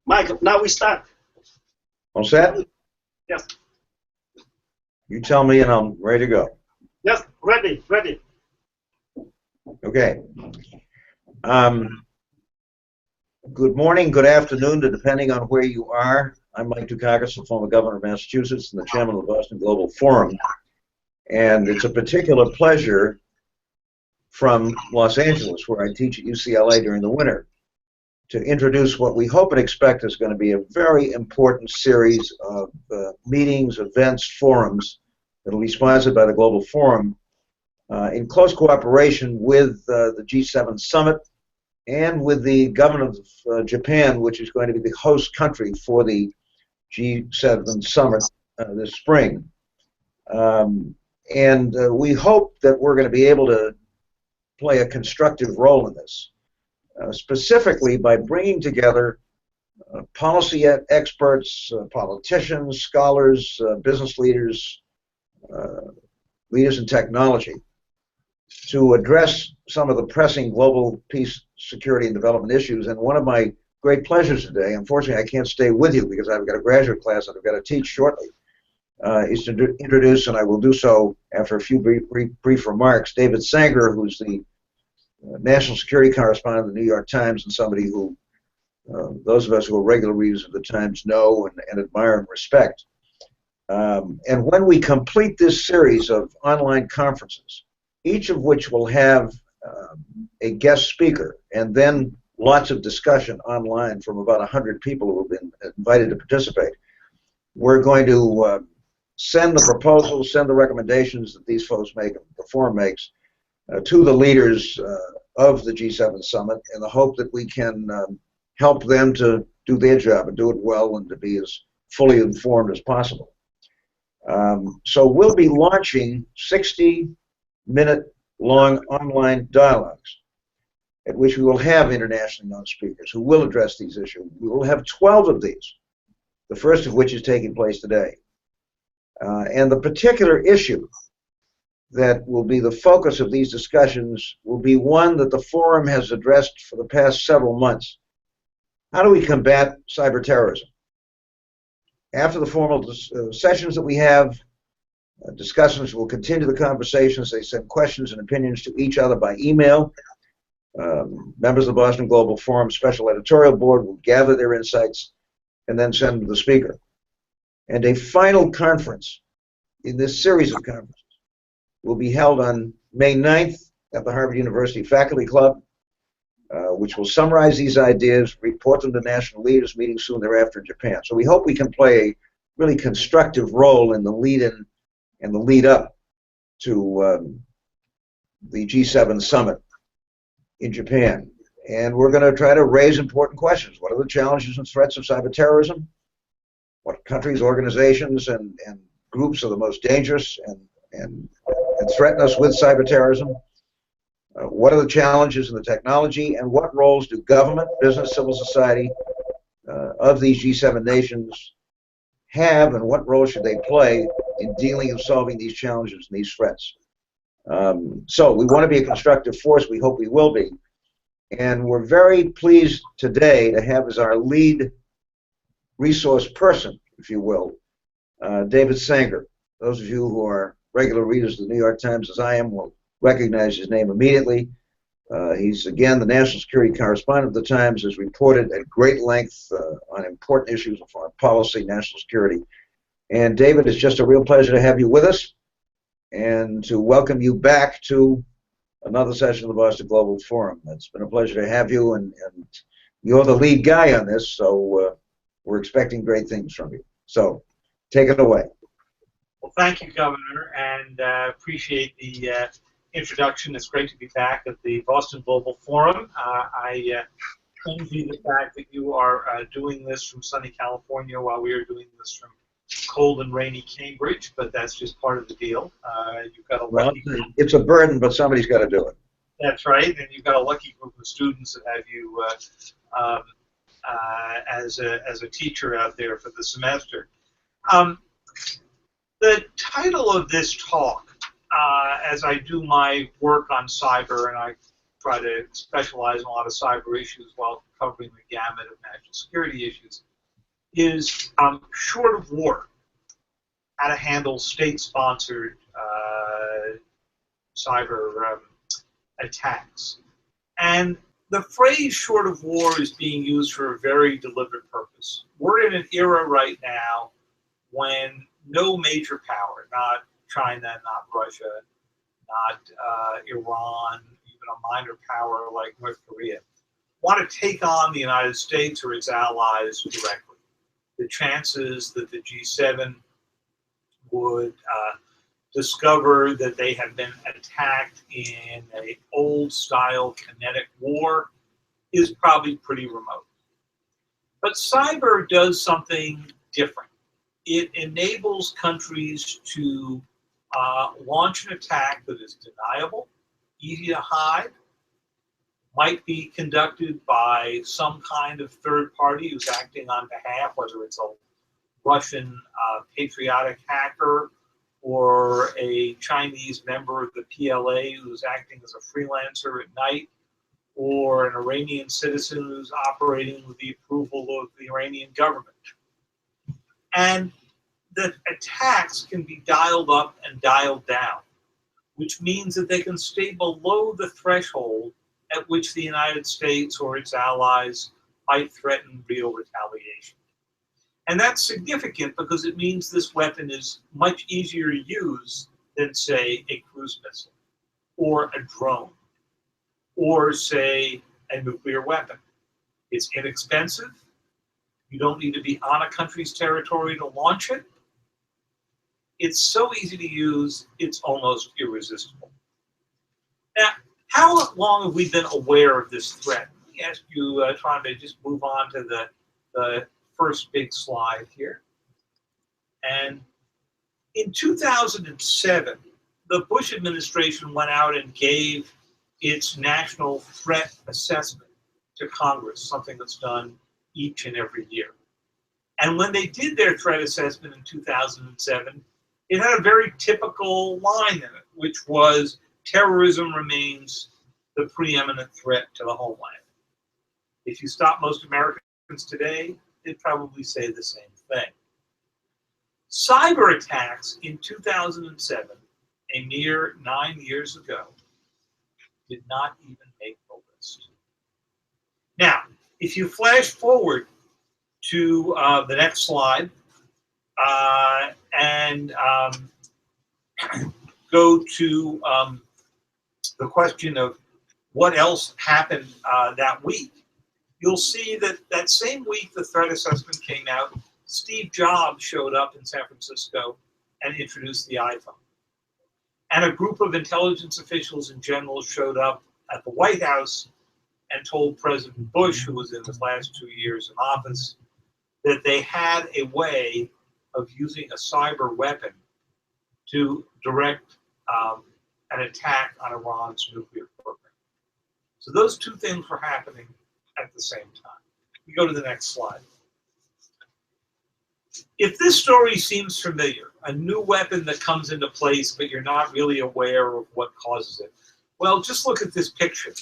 Michael, now we start. All set? Yes. You tell me and I'm ready to go. Yes, ready. Okay. Good morning, good afternoon, depending on where you are. I'm Mike Dukakis, the former governor of Massachusetts and the chairman of the Boston Global Forum. And it's a particular pleasure from Los Angeles, where I teach at UCLA during the winter, to introduce what we hope and expect is going to be a very important series of meetings, events, forums that will be sponsored by the Global Forum in close cooperation with the G7 Summit and with the government of Japan, which is going to be the host country for the G7 Summit this spring. We hope that we're going to be able to play a constructive role in this, specifically by bringing together policy experts, politicians, scholars, business leaders, leaders in technology, to address some of the pressing global peace, security, and development issues. And one of my great pleasures today, unfortunately I can't stay with you because I've got a graduate class that I've got to teach shortly, is to introduce, and I will do so after a few brief remarks, David Sanger, who's the national security correspondent of the New York Times and somebody who those of us who are regular readers of the Times know and admire and respect. And when we complete this series of online conferences, each of which will have a guest speaker and then lots of discussion online from about 100 people who have been invited to participate, we're going to send the proposals, send the recommendations that these folks make, the forum makes, to the leaders of the G7 Summit in the hope that we can help them to do their job and do it well and to be as fully informed as possible. So we'll be launching 60-minute-long online dialogues at which we will have internationally known speakers who will address these issues. We will have 12 of these, the first of which is taking place today. And the particular issue that will be the focus of these discussions will be one that the forum has addressed for the past several months. How do we combat cyber terrorism? After the formal sessions that we have, discussants will continue the conversations. They send questions and opinions to each other by email. Members of the Boston Global Forum Special Editorial Board will gather their insights and then send them to the speaker. And a final conference in this series of conferences will be held on May 9th at the Harvard University Faculty Club, which will summarize these ideas, report them to national leaders, meeting soon thereafter in Japan. So we hope we can play a really constructive role in the lead-in and the lead-up to the G7 Summit in Japan. And we're going to try to raise important questions. What are the challenges and threats of cyber terrorism? What countries, organizations, and groups are the most dangerous and threaten us with cyber terrorism? What are the challenges in the technology, and what roles do government, business, civil society of these G7 nations have, and what role should they play in dealing and solving these challenges and these threats? So we want to be a constructive force. We hope we will be. And we're very pleased today to have as our lead resource person, if you will, David Sanger. Those of you who are regular readers of the New York Times, as I am, will recognize his name immediately. He's, again, the national security correspondent of the Times, has reported at great length on important issues of foreign policy, national security. And David, it's just a real pleasure to have you with us and to welcome you back to another session of the Boston Global Forum. It's been a pleasure to have you, and you're the lead guy on this, so we're expecting great things from you. So take it away. Well, thank you, Governor, and appreciate the introduction. It's great to be back at the Boston Global Forum. I envy the fact that you are doing this from sunny California while we are doing this from cold and rainy Cambridge, but that's just part of the deal. You've got a lucky it's a burden, but somebody's got to do it. That's right, and you've got a lucky group of students that have you as a teacher out there for the semester. The title of this talk, as I do my work on cyber, and I try to specialize in a lot of cyber issues while covering the gamut of national security issues, is short of war, how to handle state-sponsored cyber attacks. And the phrase short of war is being used for a very deliberate purpose. We're in an era right now when no major power, not China, not Russia, not Iran, even a minor power like North Korea, want to take on the United States or its allies directly. The chances that the G7 would discover that they have been attacked in an old-style kinetic war is probably pretty remote. But cyber does something different. It enables countries to launch an attack that is deniable, easy to hide, might be conducted by some kind of third party who's acting on behalf, whether it's a Russian patriotic hacker or a Chinese member of the PLA who's acting as a freelancer at night, or an Iranian citizen who's operating with the approval of the Iranian government. And the attacks can be dialed up and dialed down, which means that they can stay below the threshold at which the United States or its allies might threaten real retaliation. And that's significant because it means this weapon is much easier to use than, say, a cruise missile, or a drone, or, say, a nuclear weapon. It's inexpensive. You don't need to be on a country's territory to launch it. It's so easy to use, it's almost irresistible. Now, how long have we been aware of this threat? Let me ask you, trying to just move on to the first big slide here. And in 2007, the Bush administration went out and gave its national threat assessment to Congress, something that's done each and every year. And when they did their threat assessment in 2007, it had a very typical line in it, which was terrorism remains the preeminent threat to the homeland. If you stop most Americans today, they'd probably say the same thing. Cyber attacks in 2007, a mere 9 years ago, did not even make the list. Now, if you flash forward to the next slide and go to the question of what else happened that week, you'll see that that same week the threat assessment came out, Steve Jobs showed up in San Francisco and introduced the iPhone. And a group of intelligence officials and generals showed up at the White House and told President Bush, who was in his last 2 years in office, that they had a way of using a cyber weapon to direct an attack on Iran's nuclear program. So those two things were happening at the same time. We go to the next slide. If this story seems familiar, a new weapon that comes into place, but you're not really aware of what causes it, well, just look at this picture,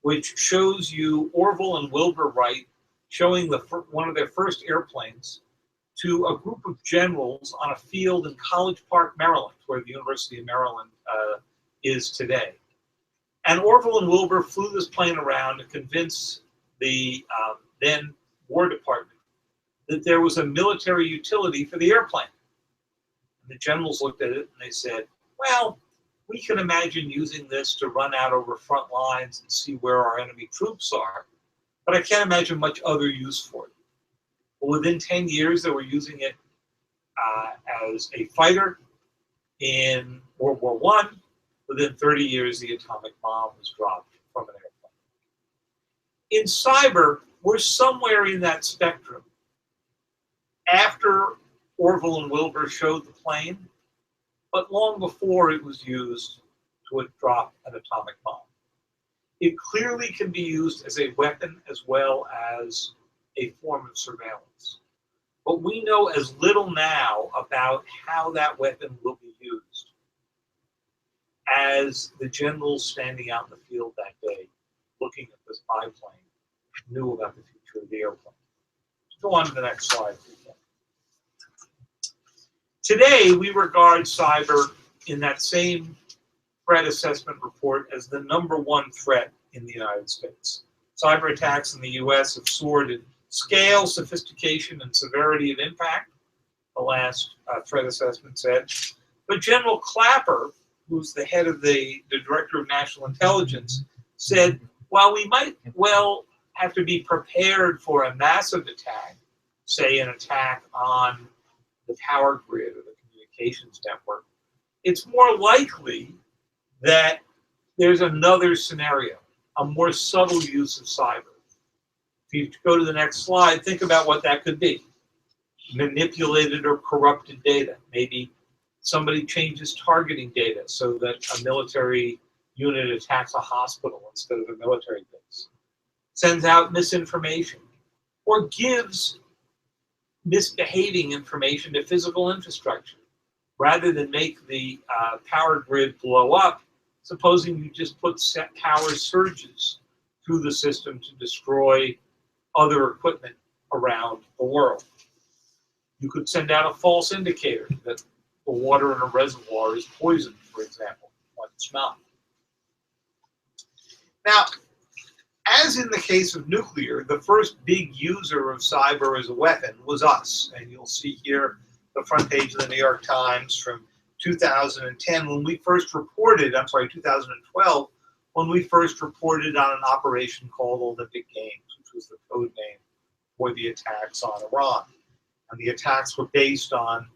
which shows you Orville and Wilbur Wright showing one of their first airplanes to a group of generals on a field in College Park, Maryland, where the University of Maryland is today. And Orville and Wilbur flew this plane around to convince the then War Department that there was a military utility for the airplane. And the generals looked at it and they said, well, we can imagine using this to run out over front lines and see where our enemy troops are, but I can't imagine much other use for it. Well, within 10 years, they were using it as a fighter in World War I. Within 30 years, the atomic bomb was dropped from an airplane. In cyber, we're somewhere in that spectrum. After Orville and Wilbur showed the plane, but long before it was used to drop an atomic bomb. It clearly can be used as a weapon as well as a form of surveillance. But we know as little now about how that weapon will be used as the generals standing out in the field that day looking at this biplane knew about the future of the airplane. Go on to the next slide. Today, we regard cyber in that same threat assessment report as the #1 threat in the United States. Cyber attacks in the U.S. have soared in scale, sophistication, and severity of impact, the last threat assessment said. But General Clapper, who's the head of the Director of National Intelligence, said, while we might well have to be prepared for a massive attack, say an attack on the power grid or the communications network, it's more likely that there's another scenario, a more subtle use of cyber. If you go to the next slide, think about what that could be. Manipulated or corrupted data. Maybe somebody changes targeting data so that a military unit attacks a hospital instead of a military base. Sends out misinformation or gives misbehaving information to physical infrastructure. Rather than make the power grid blow up, supposing you just put power surges through the system to destroy other equipment around the world. You could send out a false indicator that the water in a reservoir is poisoned, for example, when it's not. Now, as in the case of nuclear, the first big user of cyber as a weapon was us. And you'll see here the front page of the New York Times from 2010 when we first reported, 2012, when we first reported on an operation called Olympic Games, which was the code name for the attacks on Iran. And the attacks were based on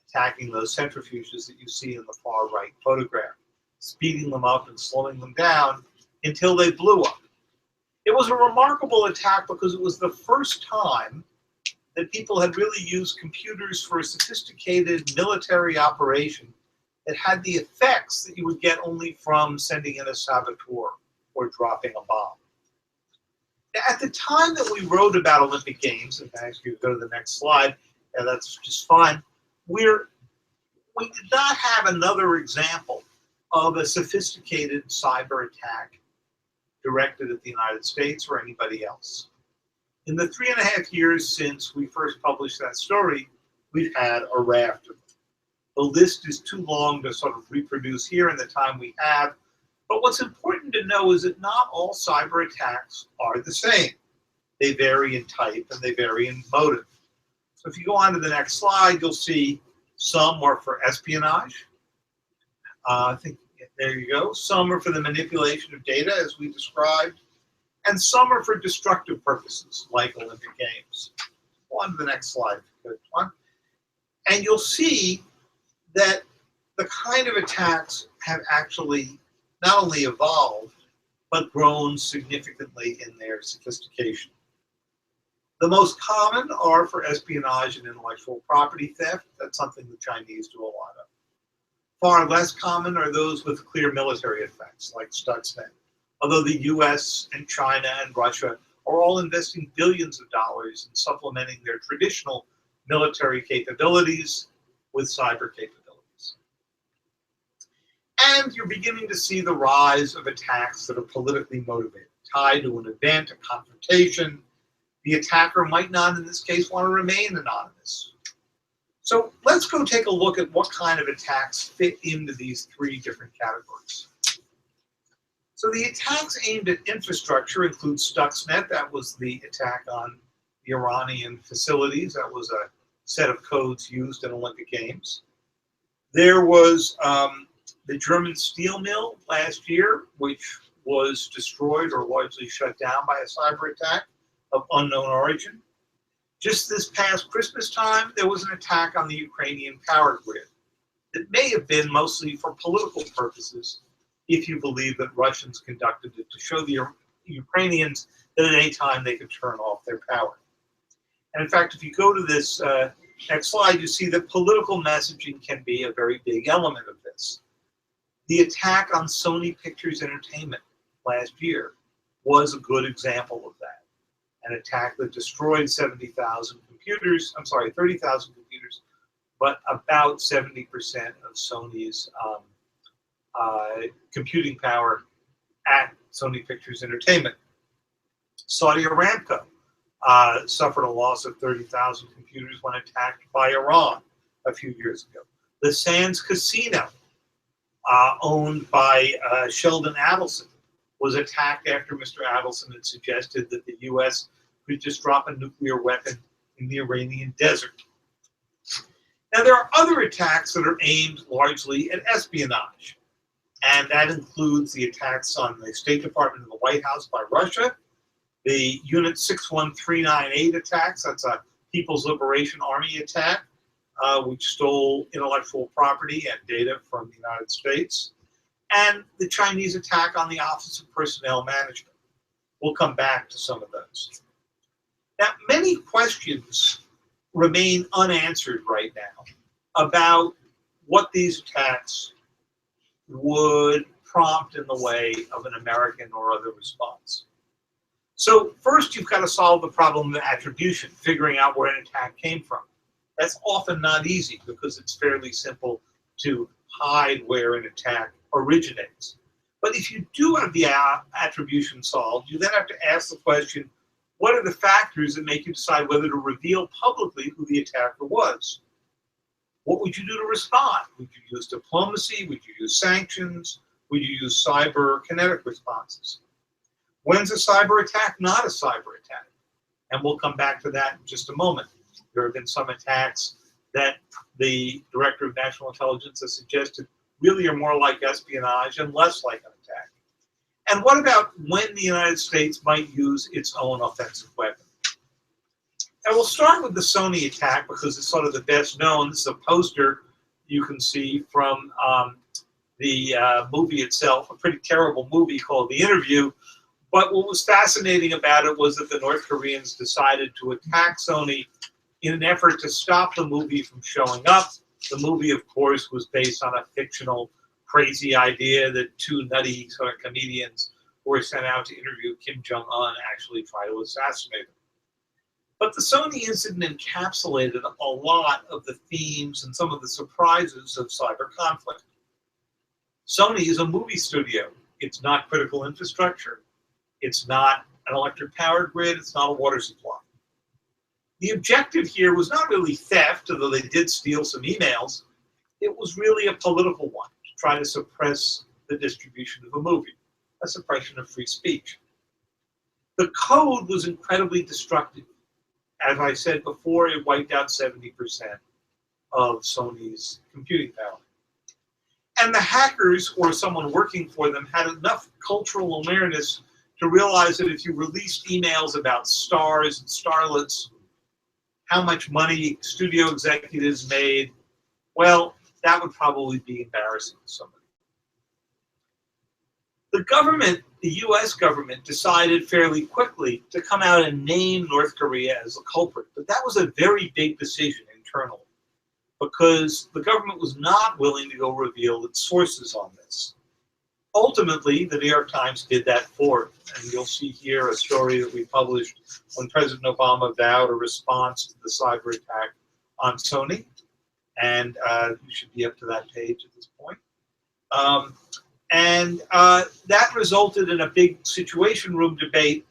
attacking those centrifuges that you see in the far right photograph, speeding them up and slowing them down until they blew up. It was a remarkable attack because it was the first time that people had really used computers for a sophisticated military operation that had the effects that you would get only from sending in a saboteur or dropping a bomb. Now, at the time that we wrote about Olympic Games, and I ask you to go to the next slide, and that's just fine, we did not have another example of a sophisticated cyber attack directed at the United States or anybody else. In the 3.5 years since we first published that story, we've had a raft of them. The list is too long to sort of reproduce here in the time we have, but what's important to know is that not all cyber attacks are the same. They vary in type and they vary in motive. So if you go on to the next slide, you'll see some are for espionage. I think there you go. Some are for the manipulation of data, as we described, and some are for destructive purposes, like Olympic Games. Go on to the next slide, if you could. And you'll see that the kind of attacks have actually not only evolved, but grown significantly in their sophistication. The most common are for espionage and intellectual property theft. That's something the Chinese do a lot of. Far less common are those with clear military effects, like Stuxnet. Although the US and China and Russia are all investing billions of dollars in supplementing their traditional military capabilities with cyber capabilities. And you're beginning to see the rise of attacks that are politically motivated, tied to an event, a confrontation. The attacker might not, in this case, want to remain anonymous. So let's go take a look at what kind of attacks fit into these three different categories. So the attacks aimed at infrastructure include Stuxnet. That was the attack on the Iranian facilities. That was a set of codes used in Olympic Games. There was the German steel mill last year, which was destroyed or largely shut down by a cyber attack of unknown origin. Just this past Christmas time, there was an attack on the Ukrainian power grid. It may have been mostly for political purposes, if you believe that Russians conducted it to show the Ukrainians that at any time they could turn off their power. And in fact, if you go to this next slide, you see that political messaging can be a very big element of this. The attack on Sony Pictures Entertainment last year was a good example of that. An attack that destroyed 30,000 computers, but about 70% of Sony's computing power at Sony Pictures Entertainment. Saudi Aramco suffered a loss of 30,000 computers when attacked by Iran a few years ago. The Sands Casino, owned by Sheldon Adelson, was attacked after Mr. Adelson had suggested that the U.S. could just drop a nuclear weapon in the Iranian desert. Now, there are other attacks that are aimed largely at espionage, and that includes the attacks on the State Department and the White House by Russia, the Unit 61398 attacks, that's a People's Liberation Army attack, which stole intellectual property and data from the United States, and the Chinese attack on the Office of Personnel Management. We'll come back to some of those. Now, many questions remain unanswered right now about what these attacks would prompt in the way of an American or other response. So first, you've got to solve the problem of attribution, figuring out where an attack came from. That's often not easy because it's fairly simple to hide where an attack originates. But if you do have the attribution solved, you then have to ask the question, what are the factors that make you decide whether to reveal publicly who the attacker was? What would you do to respond? Would you use diplomacy? Would you use sanctions? Would you use cyber kinetic responses? When's a cyber attack not a cyber attack? And we'll come back to that in just a moment. There have been some attacks that the Director of National Intelligence has suggested really are more like espionage and less like an attack. And what about when the United States might use its own offensive weapon? And we'll start with the Sony attack because it's sort of the best known. This is a poster you can see from the movie itself, a pretty terrible movie called The Interview. But what was fascinating about it was that the North Koreans decided to attack Sony in an effort to stop the movie from showing up. The movie, of course, was based on a fictional, crazy idea that two nutty sort of comedians who were sent out to interview Kim Jong-un actually try to assassinate him. But the Sony incident encapsulated a lot of the themes and some of the surprises of cyber conflict. Sony is a movie studio. It's not critical infrastructure. It's not an electric power grid. It's not a water supply. The objective here was not really theft, although they did steal some emails. It was really a political one, to try to suppress the distribution of a movie, a suppression of free speech. The code was incredibly destructive. As I said before, it wiped out 70% of Sony's computing power. And the hackers or someone working for them had enough cultural awareness to realize that if you released emails about stars and starlets, how much money studio executives made, well, that would probably be embarrassing to somebody. The government, the US government, decided fairly quickly to come out and name North Korea as a culprit. But that was a very big decision internally because the government was not willing to go reveal its sources on this. Ultimately, the New York Times did that for it. And you'll see here a story that we published when President Obama vowed a response to the cyber attack on Sony. And you should be up to that page at this point. That resulted in a big Situation Room debate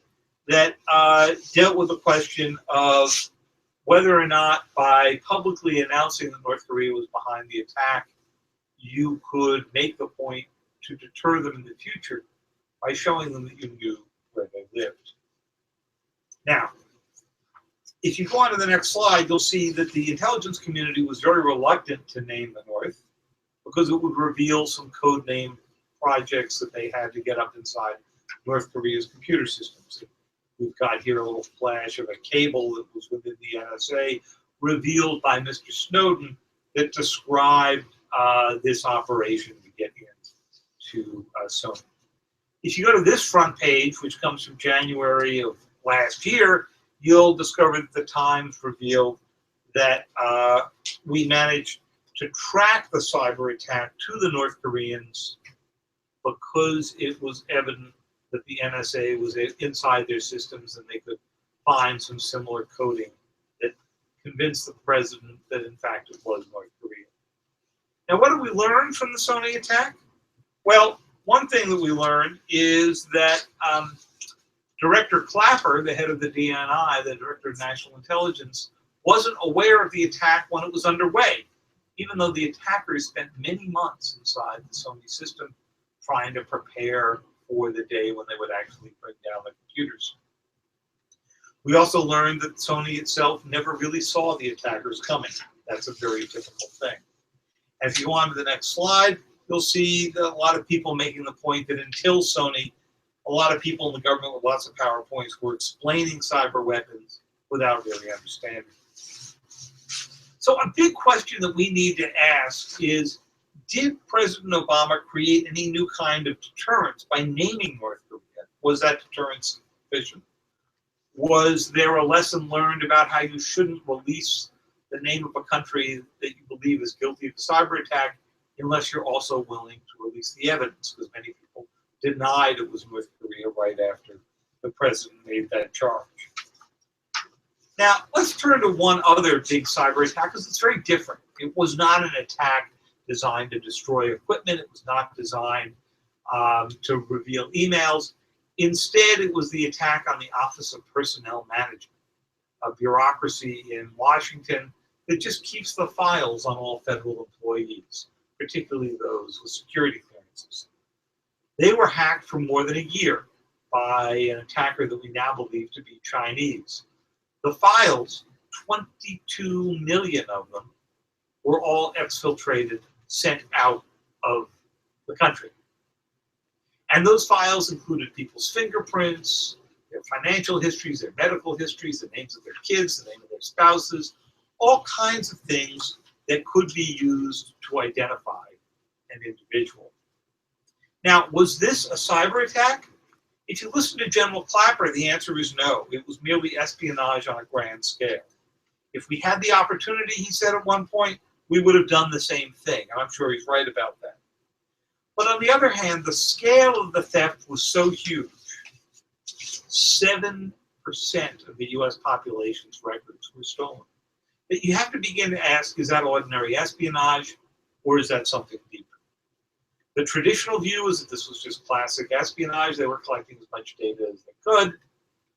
that dealt with the question of whether or not by publicly announcing that North Korea was behind the attack, you could make the point to deter them in the future by showing them that you knew where they lived. Now, if you go on to the next slide, you'll see that the intelligence community was very reluctant to name the North because it would reveal some code name projects that they had to get up inside North Korea's computer systems. We've got here a little flash of a cable that was within the NSA revealed by Mr. Snowden that described this operation to get into Sony. If you go to this front page, which comes from January of last year, you'll discover that the Times revealed that we managed to track the cyber attack to the North Koreans because it was evident that the NSA was inside their systems and they could find some similar coding that convinced the president that in fact it was North Korea. Now, what did we learn from the Sony attack? Well, one thing that we learned is that Director Clapper, the head of the DNI, the Director of National Intelligence, wasn't aware of the attack when it was underway, even though the attackers spent many months inside the Sony system trying to prepare for the day when they would actually bring down the computers. We also learned that Sony itself never really saw the attackers coming. That's a very typical thing. As you go on to the next slide, you'll see a lot of people making the point that until Sony, a lot of people in the government with lots of PowerPoints were explaining cyber weapons without really understanding. So a big question that we need to ask is, did President Obama create any new kind of deterrence by naming North Korea? Was that deterrence sufficient? Was there a lesson learned about how you shouldn't release the name of a country that you believe is guilty of a cyber attack unless you're also willing to release the evidence? Because many people denied it was North Korea right after the president made that charge. Now, let's turn to one other big cyber attack, because it's very different. It was not an attack designed to destroy equipment. It was not designed to reveal emails. Instead, it was the attack on the Office of Personnel Management, a bureaucracy in Washington that just keeps the files on all federal employees, particularly those with security clearances. They were hacked for more than a year by an attacker that we now believe to be Chinese. The files, 22 million of them, were all exfiltrated, sent out of the country. And those files included people's fingerprints, their financial histories, their medical histories, the names of their kids, the name of their spouses, all kinds of things that could be used to identify an individual. Now, was this a cyber attack? If you listen to General Clapper, the answer is no. It was merely espionage on a grand scale. If we had the opportunity, he said at one point, we would have done the same thing. And I'm sure he's right about that. But on the other hand, the scale of the theft was so huge. 7% of the US population's records were stolen. That you have to begin to ask, is that ordinary espionage or is that something deeper? The traditional view is that this was just classic espionage. They were collecting as much data as they could.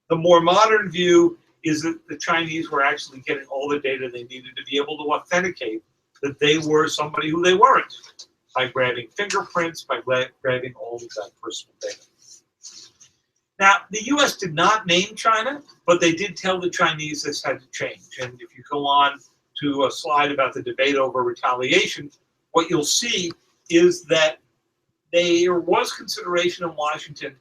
The more modern view is that the Chinese were actually getting all the data they needed to be able to authenticate that they were somebody who they weren't, by grabbing fingerprints, by grabbing all of that personal data. Now, the US did not name China, but they did tell the Chinese this had to change. And if you go on to a slide about the debate over retaliation, what you'll see is that there was consideration in Washington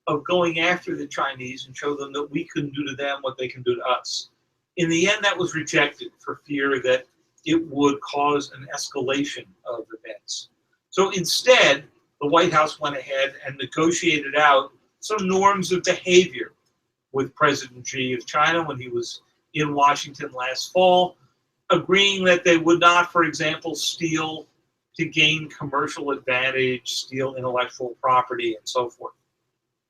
of going after the Chinese and show them that we couldn't do to them what they can do to us. In the end, that was rejected for fear that it would cause an escalation of events. So instead, the White House went ahead and negotiated out some norms of behavior with President Xi of China when he was in Washington last fall, agreeing that they would not, for example, steal to gain commercial advantage, steal intellectual property, and so forth.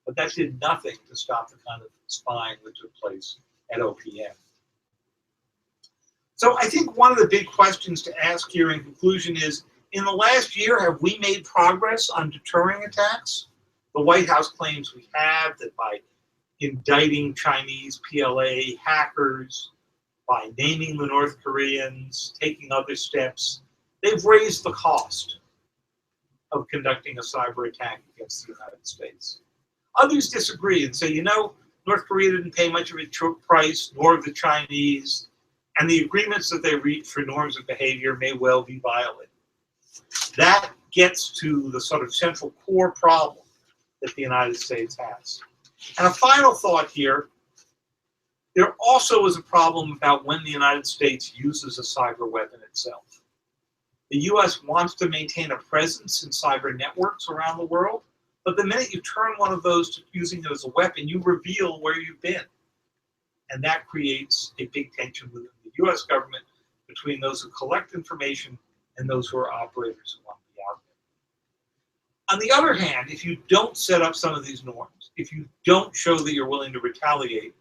But that did nothing to stop the kind of spying that took place at OPM. So I think one of the big questions to ask here in conclusion is, in the last year, have we made progress on deterring attacks? The White House claims we have, that by indicting Chinese PLA hackers, by naming the North Koreans, taking other steps, they've raised the cost of conducting a cyber attack against the United States. Others disagree and say, you know, North Korea didn't pay much of a price, nor the Chinese, and the agreements that they reached for norms of behavior may well be violated. That gets to the sort of central core problem that the United States has. And a final thought here, there also is a problem about when the United States uses a cyber weapon itself. The US wants to maintain a presence in cyber networks around the world, but the minute you turn one of those to using it as a weapon, you reveal where you've been. And that creates a big tension within the US government between those who collect information and those who are operators who want to be out there. On the other hand, if you don't set up some of these norms, if you don't show that you're willing to retaliate,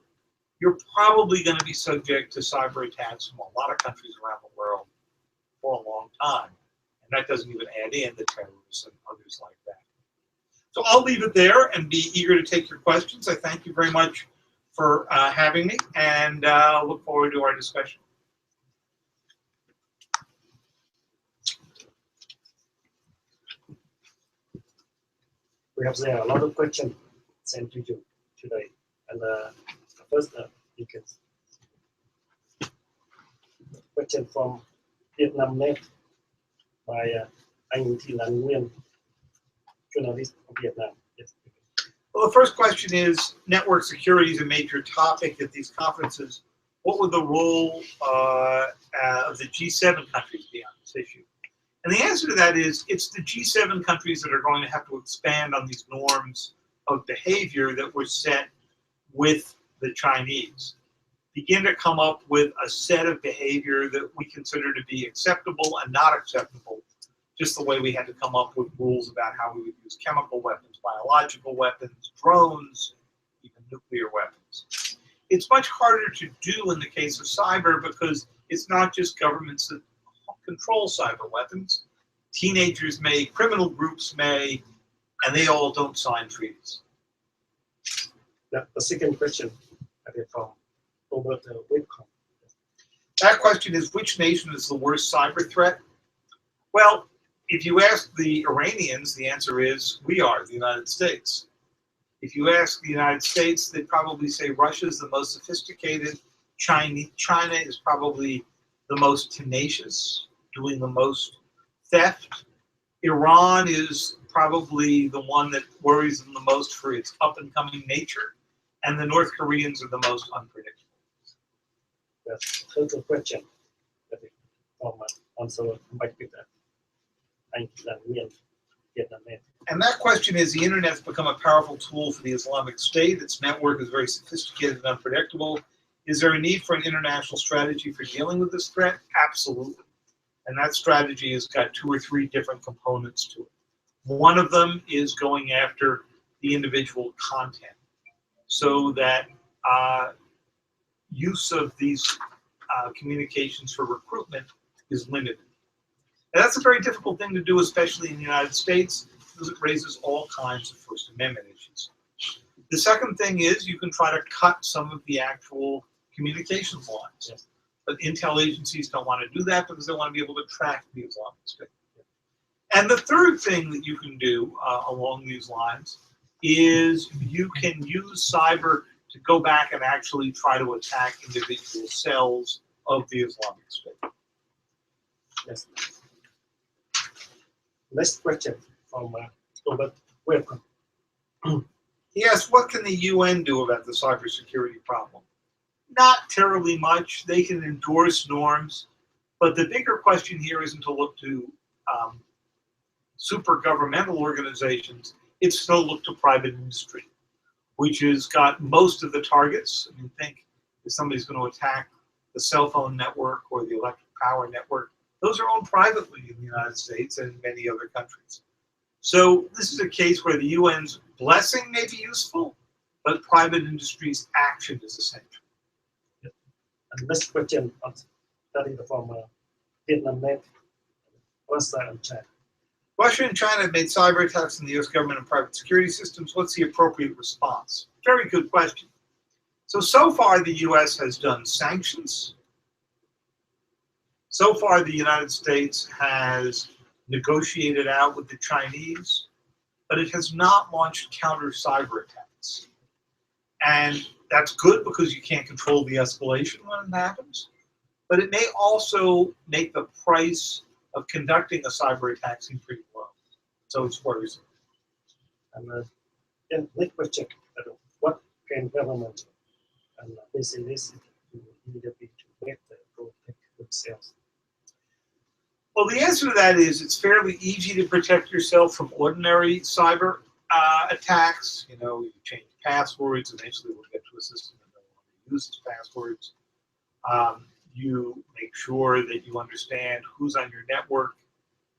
you're probably going to be subject to cyber attacks from a lot of countries around the world for a long time. And that doesn't even add in the terrorists and others like that. So I'll leave it there and be eager to take your questions. I thank you very much for having me, and look forward to our discussion. We have a lot of questions sent to you today. And first, you can question from Vietnam Net by Anh Thị Lan Nguyên, journalist from Vietnam. Yes. Well, the first question is, network security is a major topic at these conferences. What would the role of the G7 countries be on this issue? And the answer to that is, it's the G7 countries that are going to have to expand on these norms of behavior that were set with the Chinese. Begin to come up with a set of behavior that we consider to be acceptable and not acceptable, just the way we had to come up with rules about how we would use chemical weapons, biological weapons, drones, even nuclear weapons. It's much harder to do in the case of cyber because it's not just governments that control cyber weapons. Teenagers may, criminal groups may, and they all don't sign treaties. The second question from Robert Whitcomb. That question is, which nation is the worst cyber threat? Well, if you ask the Iranians, the answer is, we are, the United States. If you ask the United States, they'd probably say Russia is the most sophisticated. China is probably the most tenacious, doing the most theft. Iran is probably the one that worries them the most for its up-and-coming nature. And the North Koreans are the most unpredictable. That's the third question from also by Peter. And that question is, the internet has become a powerful tool for the Islamic State. Its network is very sophisticated and unpredictable. Is there a need for an international strategy for dealing with this threat? Absolutely. And that strategy has got 2 or 3 different components to it. One of them is going after the individual content so that use of these communications for recruitment is limited. And that's a very difficult thing to do, especially in the United States, because it raises all kinds of First Amendment issues. The second thing is you can try to cut some of the actual communications lines. Yes. But intel agencies don't want to do that because they want to be able to track the Islamic State. And the third thing that you can do along these lines is you can use cyber to go back and actually try to attack individual cells of the Islamic State. Yes. Next question from Robert Welcome. He asked, what can the UN do about the cybersecurity problem? Not terribly much. They can endorse norms, but the bigger question here isn't to look to super governmental organizations. It's to look to private industry, which has got most of the targets. I mean, think if somebody's going to attack the cell phone network or the electric power network, those are owned privately in the United States and many other countries. So this is a case where the UN's blessing may be useful, but private industry's action is essential. And next question starting from Vietnam Net, Russia and China. Russia and China have made cyber attacks on the US government and private security systems. What's the appropriate response? Very good question. So far the US has done sanctions. So far the United States has negotiated out with the Chinese, but it has not launched counter cyber attacks. And that's good because you can't control the escalation when it happens, but it may also make the price of conducting a cyber attack seem pretty low. So it's worrisome. And next question, what can government and business do immediately to better protect themselves? Well, the answer to that is it's fairly easy to protect yourself from ordinary cyber attacks. You know, you change passwords. Eventually, we'll get to a system that no longer uses passwords. You make sure that you understand who's on your network.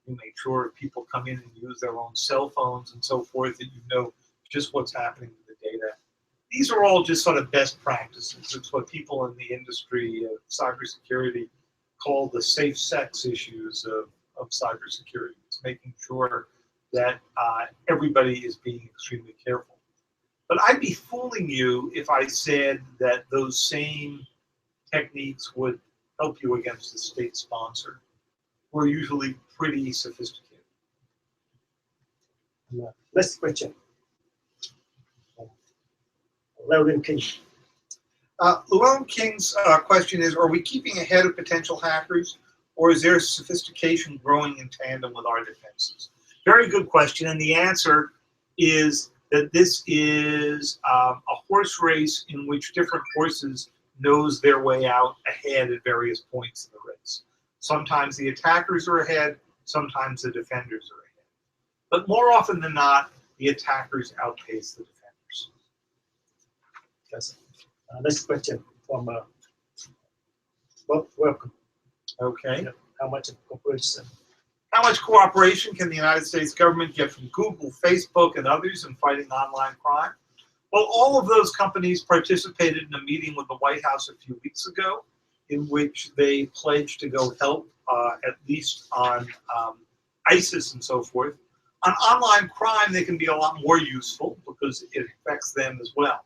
You make sure if people come in and use their own cell phones and so forth, that you know just what's happening with the data. These are all just sort of best practices. It's what people in the industry of cybersecurity call the safe sex issues of cybersecurity. It's making sure that everybody is being extremely careful. But I'd be fooling you if I said that those same techniques would help you against the state sponsor, who are usually pretty sophisticated. Next question. Llewellyn King. Llewellyn King's question is, are we keeping ahead of potential hackers, or is there sophistication growing in tandem with our defenses? Very good question, and the answer is that this is a horse race in which different horses nose their way out ahead at various points in the race. Sometimes the attackers are ahead, sometimes the defenders are ahead. But more often than not, the attackers outpace the defenders. Yes. Next question from Bob. Welcome. Okay. How much cooperation? How much cooperation can the United States government get from Google, Facebook, and others in fighting online crime? Well, all of those companies participated in a meeting with the White House a few weeks ago in which they pledged to go help, at least on ISIS and so forth. On online crime, they can be a lot more useful because it affects them as well.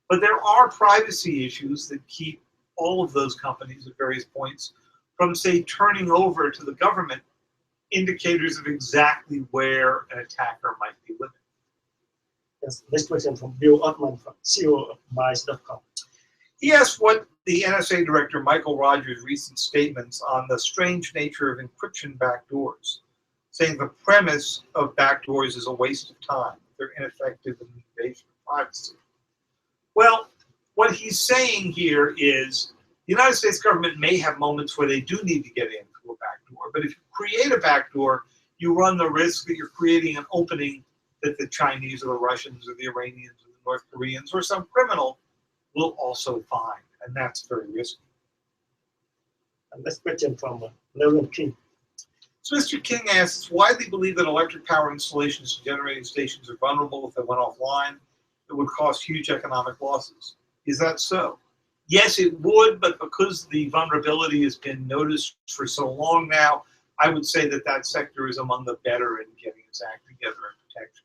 But there are privacy issues that keep all of those companies at various points from, say, turning over to the government indicators of exactly where an attacker might be living. Yes. Next question from Bill Ottman from CEO of Mice.com. He asked what the NSA Director Michael Rogers' recent statements on the strange nature of encryption backdoors, saying the premise of backdoors is a waste of time. They're ineffective in the invasion of privacy. Well, what he's saying here is the United States government may have moments where they do need to get in through a backdoor, but if you create a backdoor, you run the risk that you're creating an opening that the Chinese or the Russians or the Iranians or the North Koreans or some criminal will also find, and that's very risky. And next question from Llewellyn King. So Mr. King asks, it's widely believed that electric power installations and generating stations are vulnerable if they went offline. It would cause huge economic losses. Is that so? Yes, it would, but because the vulnerability has been noticed for so long now, I would say that that sector is among the better in getting its act together and protection.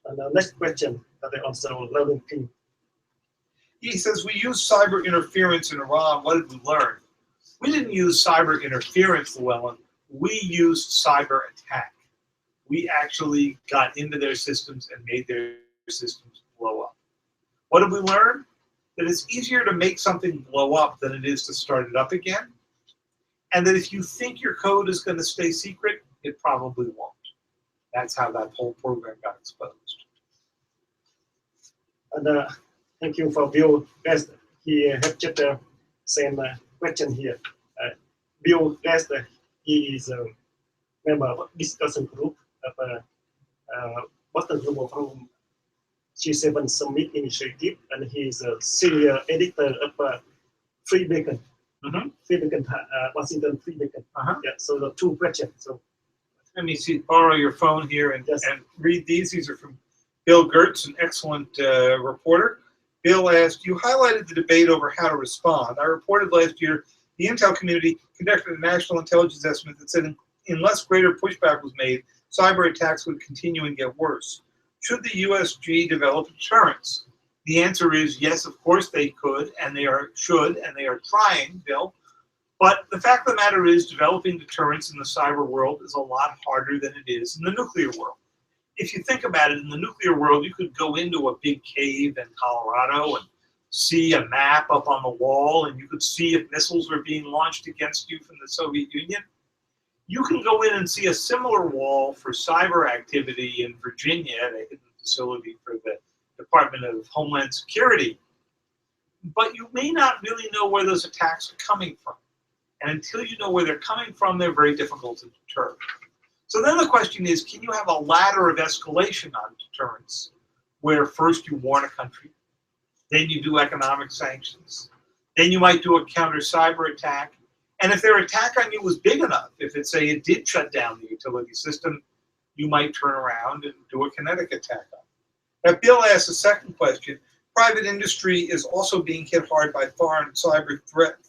And the next question that I also Llewellyn King. He says, we use cyber interference in Iran. What did we learn? We didn't use cyber interference, Llewellyn. We used cyber attack. We actually got into their systems and made their systems blow up. What did we learn? That it's easier to make something blow up than it is to start it up again. And that if you think your code is going to stay secret, it probably won't. That's how that whole program got exposed. And thank you for Bill Guest. He have just the same question here. Bill Guest, he is a member of discussion group of Boston Global Forum G7 Summit Initiative, and he is a senior editor of Free Beacon. Free Beacon, Washington Free Beacon. Yeah, so the two questions. So let me see, borrow your phone here and, yes. and read these. These are from Bill Gertz, an excellent reporter. Bill asked, you highlighted the debate over how to respond. I reported last year the intel community conducted a national intelligence estimate that said unless greater pushback was made, cyber attacks would continue and get worse. Should the USG develop deterrence? The answer is yes, of course they could, and they should, and they are trying, Bill. But the fact of the matter is developing deterrence in the cyber world is a lot harder than it is in the nuclear world. If you think about it, in the nuclear world, you could go into a big cave in Colorado and see a map up on the wall, and you could see if missiles were being launched against you from the Soviet Union. You can go in and see a similar wall for cyber activity in Virginia at a hidden facility for the Department of Homeland Security. But you may not really know where those attacks are coming from. And until you know where they're coming from, they're very difficult to deter. So then the question is, can you have a ladder of escalation on deterrence, where first you warn a country, then you do economic sanctions, then you might do a counter cyber attack, and if their attack on you was big enough, if it say it did shut down the utility system, you might turn around and do a kinetic attack on it. Now, Bill asks a second question. Private industry is also being hit hard by foreign cyber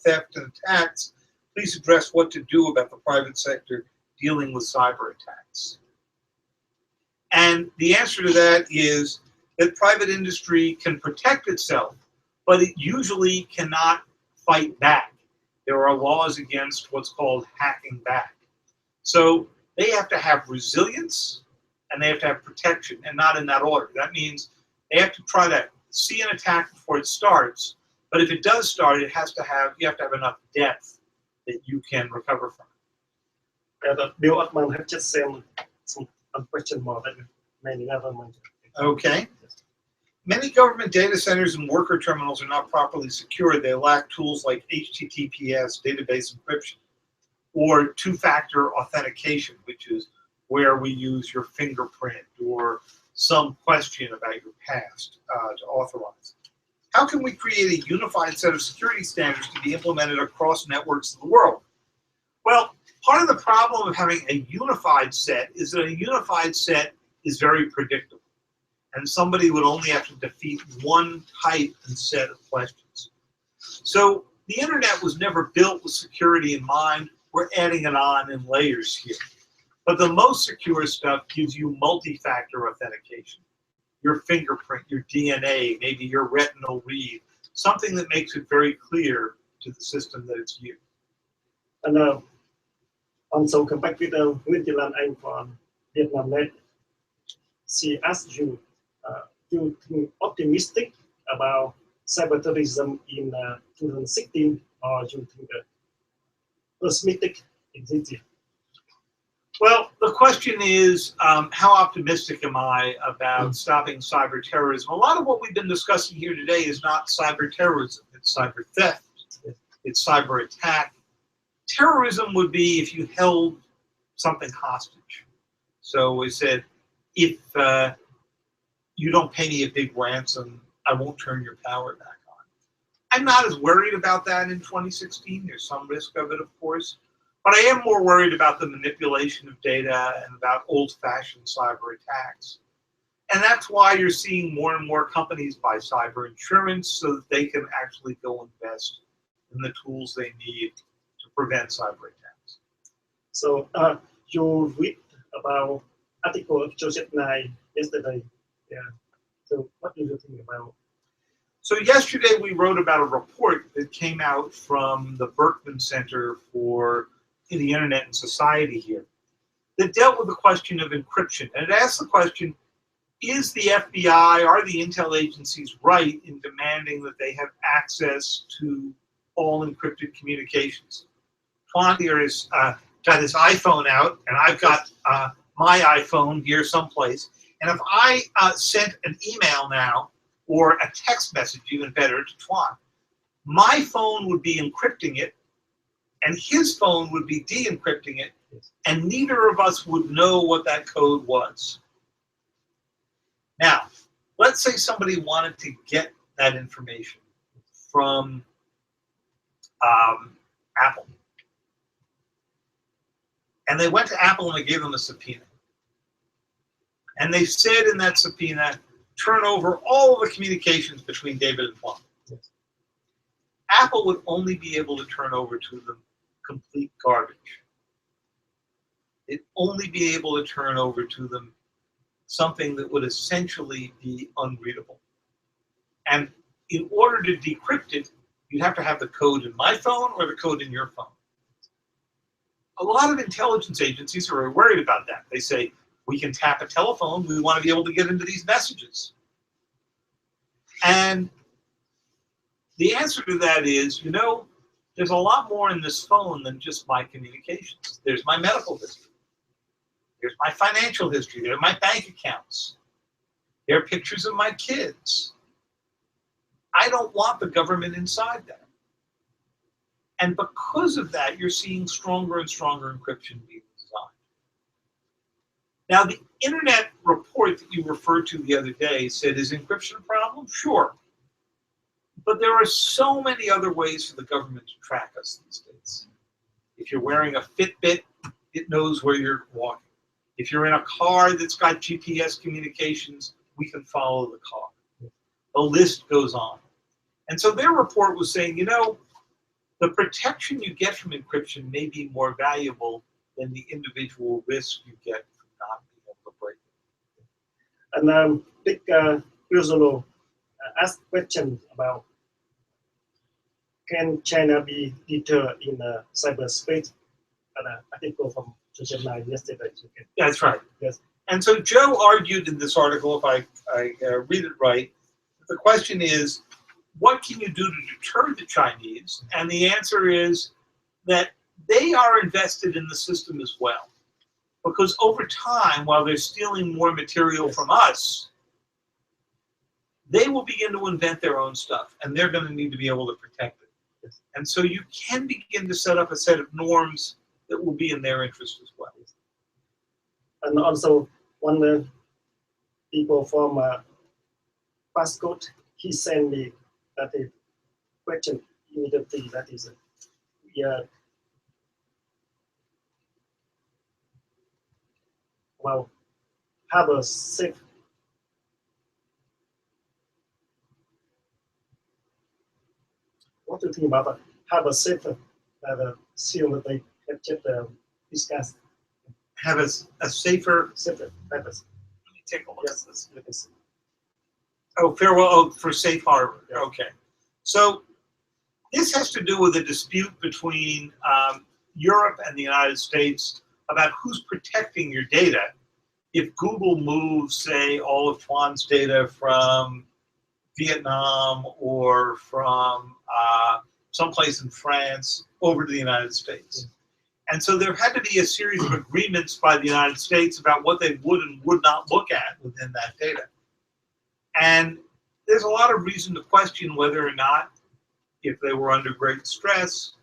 theft and attacks. Please address what to do about the private sector dealing with cyber attacks. And the answer to that is that private industry can protect itself, but it usually cannot fight back. There are laws against what's called hacking back. So they have to have resilience and they have to have protection, and not in that order. That means they have to try to see an attack before it starts, but if it does start, you have to have enough depth that you can recover from it. Bill Ottman have just sent some question more that many never mind. Okay. Many government data centers and worker terminals are not properly secured. They lack tools like HTTPS, database encryption, or two-factor authentication, which is where we use your fingerprint or some question about your past to authorize. How can we create a unified set of security standards to be implemented across networks of the world? Well, part of the problem of having a unified set is that a unified set is very predictable, and somebody would only have to defeat one type and set of questions. So the internet was never built with security in mind. We're adding it on in layers here. But the most secure stuff gives you multi-factor authentication. Your fingerprint, your DNA, maybe your retinal read, something that makes it very clear to the system that it's you. And also come back with the Winterland Anh from Vietnam Net. She asked you, you think optimistic about cyberterrorism in 2016, or you think pessimistic in this year? Well, the question is, how optimistic am I about stopping cyber terrorism? A lot of what we've been discussing here today is not cyber terrorism, it's cyber theft, it's cyber attack. Terrorism would be if you held something hostage. So we said, if you don't pay me a big ransom, I won't turn your power back on. I'm not as worried about that in 2016. There's some risk of it, of course. But I am more worried about the manipulation of data and about old-fashioned cyber attacks. And that's why you're seeing more and more companies buy cyber insurance so that they can actually go invest in the tools they need to prevent cyber attacks. So you read about article of Joseph Nye yesterday. Yeah. So what do you think about? So yesterday we wrote about a report that came out from the Berkman Center for the Internet and Society here that dealt with the question of encryption. And it asked the question, is the FBI, are the intel agencies right in demanding that they have access to all encrypted communications? Tuan here has got his iPhone out, and I've got my iPhone here someplace. And if I sent an email now, or a text message, even better, to Tuan, my phone would be encrypting it, and his phone would be de-encrypting it, and neither of us would know what that code was. Now, let's say somebody wanted to get that information from Apple. And they went to Apple and they gave them a subpoena. And they said in that subpoena, turn over all of the communications between David and Tuan. Yes. Apple would only be able to turn over to them complete garbage. It'd only be able to turn over to them something that would essentially be unreadable. And in order to decrypt it, you'd have to have the code in my phone or the code in your phone. A lot of intelligence agencies are worried about that. They say, we can tap a telephone, we want to be able to get into these messages. And the answer to that is, you know, there's a lot more in this phone than just my communications. There's my medical history. There's my financial history. There are my bank accounts. There are pictures of my kids. I don't want the government inside that. And because of that, you're seeing stronger and stronger encryption being designed. Now, the internet report that you referred to the other day said, is encryption a problem? Sure. But there are so many other ways for the government to track us these days. If you're wearing a Fitbit, it knows where you're walking. If you're in a car that's got GPS communications, we can follow the car. The list goes on. And so their report was saying, you know, the protection you get from encryption may be more valuable than the individual risk you get from not being able to break it. And Dick Pizzolo asked question about, can China be deterred in cyberspace? And article from Social 9 yesterday. Okay. That's right. Yes. And so Joe argued in this article, if I read it right, the question is, what can you do to deter the Chinese? And the answer is that they are invested in the system as well. Because over time, while they're stealing more material from us, they will begin to invent their own stuff, and they're going to need to be able to protect it. Yes. And so you can begin to set up a set of norms that will be in their interest as well. And also, one people from Passport, he sent me that a question immediately, that is, well, have a safe, what do you think about that? Have a safe, seal that they have just discussed. Have a safer. Safer purpose. Let me take a look Yes, at this. let me see. Oh, farewell. Oh, for safe harbor. Yeah. Okay. So this has to do with a dispute between Europe and the United States about who's protecting your data. If Google moves, say, all of Tuan's data from Vietnam or from someplace in France over to the United States. And so there had to be a series of agreements by the United States about what they would and would not look at within that data. And there's a lot of reason to question whether or not, if they were under great stress,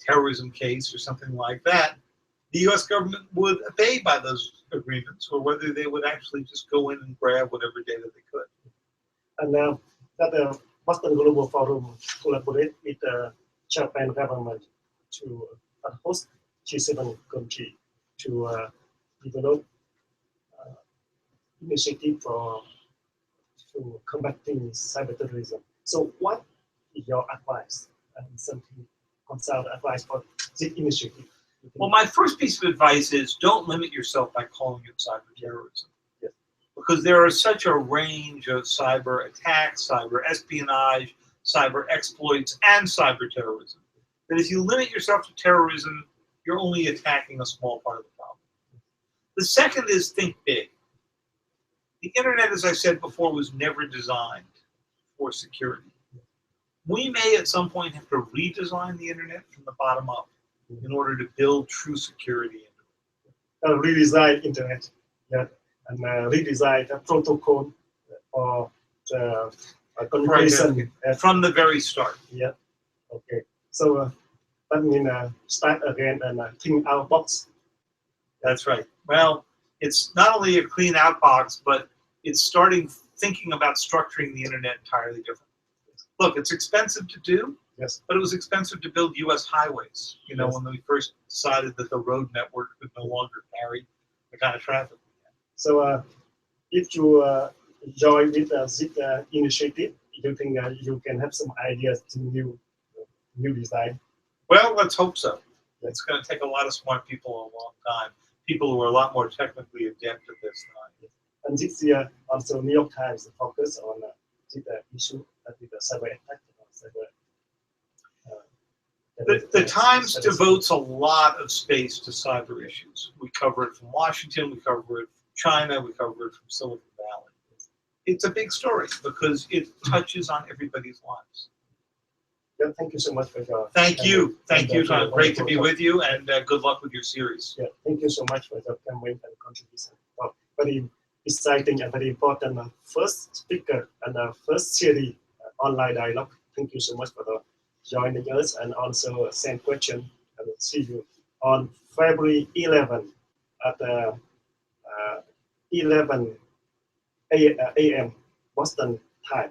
terrorism case or something like that, the U.S. government would obey by those agreements, or whether they would actually just go in and grab whatever data they could. And that Boston Global Forum collaborate with the Japan government to host G7 country to develop initiative for to combating cyber terrorism. So, what is your advice and something consult advice for this initiative? Well, my first piece of advice is don't limit yourself by calling it cyber terrorism. Yes. Because there are such a range of cyber attacks, cyber espionage, cyber exploits, and cyber terrorism that if you limit yourself to terrorism, you're only attacking a small part of the problem. The second is think big. The internet, as I said before, was never designed for security. We may at some point have to redesign the internet from the bottom up in order to build true security into it. Redesign internet, yeah, and redesign the protocol for the communication from the very start. Yeah. Okay. So that means start again and think out box. That's right. Well, it's not only a clean out box, but it's starting thinking about structuring the internet entirely different. Look, it's expensive to do. Yes. But it was expensive to build U.S. highways. You know, Yes. when we first decided that the road network could no longer carry the kind of traffic. So if you join with this initiative, you think you can have some ideas to new design. Well, let's hope so. Yes. It's going to take a lot of smart people a long time. People who are a lot more technically adept at this time. And this year, also New York Times focus on this issue with the cyber attack. The Times devotes a lot of space to cyber issues. We cover it from Washington, we cover it from China, we cover it from Silicon Valley. It's a big story because it touches on everybody's lives. Yeah, thank you so much for your. Thank you. Thank you. And, Great to be with you, and good luck with your series. Yeah, thank you so much for your comment and contribution. Very exciting and very important first speaker and first series online dialogue. Thank you so much for joining us and also send question. I will see you on February 11 at 11 a.m. Boston time.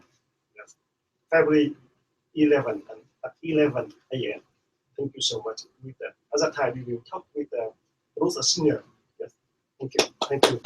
Yes. February 11 and at 11 a.m. Thank you so much. With at that time, we will talk with Rosa Senior. Yes. Thank you. Thank you.